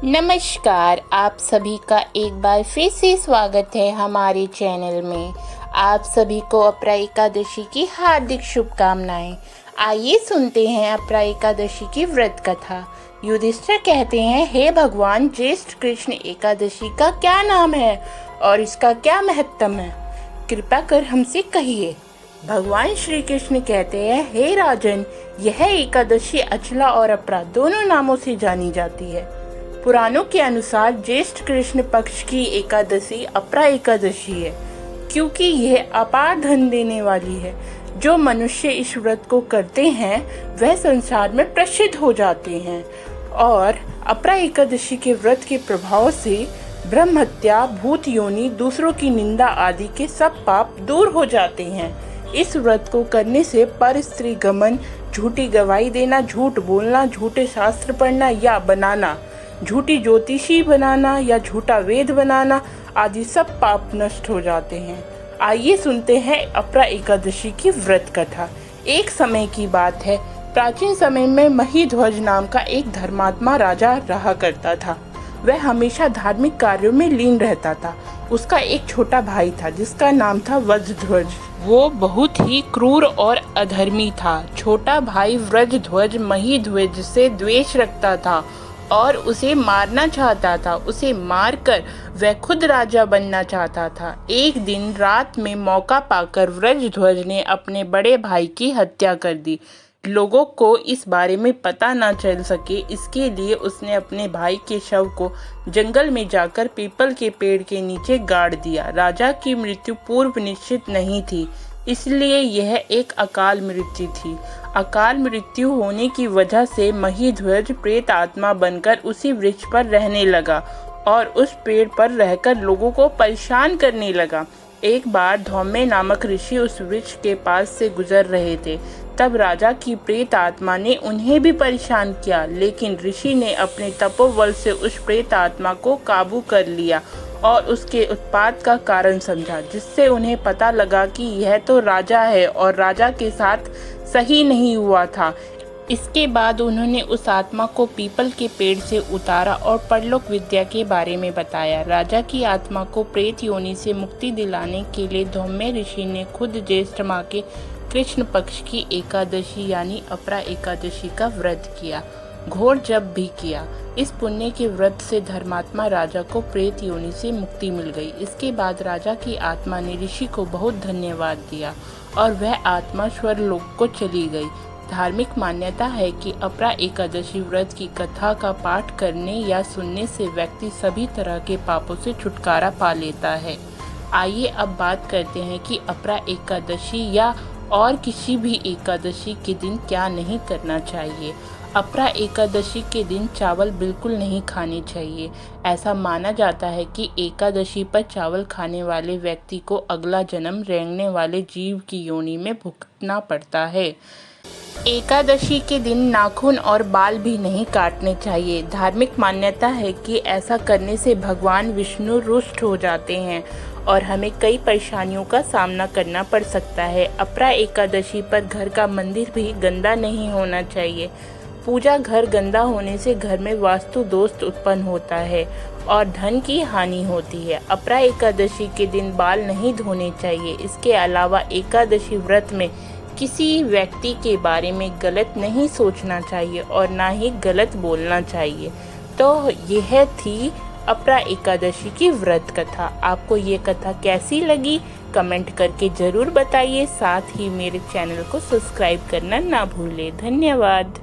नमस्कार, आप सभी का एक बार फिर से स्वागत है हमारे चैनल में। आप सभी को अपरा एकादशी की हार्दिक शुभकामनाएं। आइए सुनते हैं अपरा एकादशी की व्रत कथा। युधिष्ठिर कहते हैं, हे भगवान, ज्येष्ठ कृष्ण एकादशी का क्या नाम है और इसका क्या महत्व है? कृपा कर हमसे कहिए। भगवान श्री कृष्ण कहते हैं, हे राजन, यह एकादशी अचला और अपरा दोनों नामों से जानी जाती है। पुराणों के अनुसार ज्येष्ठ कृष्ण पक्ष की एकादशी अपरा एकादशी है, क्योंकि यह अपार धन देने वाली है। जो मनुष्य इस व्रत को करते हैं वह संसार में प्रसिद्ध हो जाते हैं और अपरा एकादशी के व्रत के प्रभाव से ब्रह्म हत्या, भूत योनि, दूसरों की निंदा आदि के सब पाप दूर हो जाते हैं। इस व्रत को करने से पर स्त्री गमन, झूठी गवाही देना, झूठ बोलना, झूठे शास्त्र पढ़ना या बनाना, झूठी ज्योतिषी बनाना या झूठा वेद बनाना आदि सब पाप नष्ट हो जाते हैं। आइए सुनते हैं अपरा एकादशी की व्रत कथा। एक समय की बात है, प्राचीन समय में महीध्वज नाम का एक धर्मात्मा राजा रहा करता था। वह हमेशा धार्मिक कार्यों में लीन रहता था। उसका एक छोटा भाई था जिसका नाम था वज्रध्वज। वो बहुत ही क्रूर और अधर्मी था। छोटा भाई वज्रध्वज महीध्वज से द्वेष रखता था और उसे मारना चाहता था। उसे मारकर वह खुद राजा बनना चाहता था। एक दिन रात में मौका पाकर वज्रध्वज ने अपने बड़े भाई की हत्या कर दी। लोगों को इस बारे में पता न चल सके, इसके लिए उसने अपने भाई के शव को जंगल में जाकर पीपल के पेड़ के नीचे गाड़ दिया। राजा की मृत्यु पूर्व निश्चित नहीं थी, इसलिए यह एक अकाल मृत्यु थी। अकाल मृत्यु होने की वजह से महीध्वज प्रेत आत्मा बनकर उसी वृक्ष पर रहने लगा और उस पेड़ पर रहकर लोगों को परेशान करने लगा। एक बार धौम्य नामक ऋषि उस वृक्ष के पास से गुजर रहे थे। तब राजा की प्रेत आत्मा ने उन्हें भी परेशान किया, लेकिन ऋषि ने अपने तपोबल से उस प्रेत आत्मा को काबू कर लिया और उसके उत्पात का कारण समझा, जिससे उन्हें पता लगा कि यह तो राजा है और राजा के साथ सही नहीं हुआ था। इसके बाद उन्होंने उस आत्मा को पीपल के पेड़ से उतारा और परलोक विद्या के बारे में बताया। राजा की आत्मा को प्रेत योनि से मुक्ति दिलाने के लिए धौम्य ऋषि ने खुद ज्येष्ठ माह के कृष्ण पक्ष की एकादशी यानी अपरा एकादशी का व्रत किया। घोर जप भी किया। इस पुण्य के व्रत से धर्मात्मा राजा को प्रेत योनि से मुक्ति मिल गई। इसके बाद राजा की आत्मा ने ऋषि को बहुत धन्यवाद दिया और वह आत्मा स्वर्गलोक को चली गई। धार्मिक मान्यता है कि अपरा एकादशी व्रत की कथा का पाठ करने या सुनने से व्यक्ति सभी तरह के पापों से छुटकारा पा लेता है। आइए अब बात करते हैं कि अपरा एकादशी या और किसी भी एकादशी के दिन क्या नहीं करना चाहिए। अपरा एकादशी के दिन चावल बिल्कुल नहीं खाने चाहिए। ऐसा माना जाता है कि एकादशी पर चावल खाने वाले व्यक्ति को अगला जन्म रेंगने वाले जीव की योनि में भुगतना पड़ता है। एकादशी के दिन नाखून और बाल भी नहीं काटने चाहिए। धार्मिक मान्यता है कि ऐसा करने से भगवान विष्णु रुष्ट हो जाते हैं और हमें कई परेशानियों का सामना करना पड़ सकता है। अपरा एकादशी पर घर का मंदिर भी गंदा नहीं होना चाहिए। पूजा घर गंदा होने से घर में वास्तु दोष उत्पन्न होता है और धन की हानि होती है। अपरा एकादशी के दिन बाल नहीं धोने चाहिए। इसके अलावा एकादशी व्रत में किसी व्यक्ति के बारे में गलत नहीं सोचना चाहिए और ना ही गलत बोलना चाहिए। तो यह थी अपरा एकादशी की व्रत कथा। आपको ये कथा कैसी लगी कमेंट करके ज़रूर बताइए। साथ ही मेरे चैनल को सब्सक्राइब करना ना भूलें। धन्यवाद।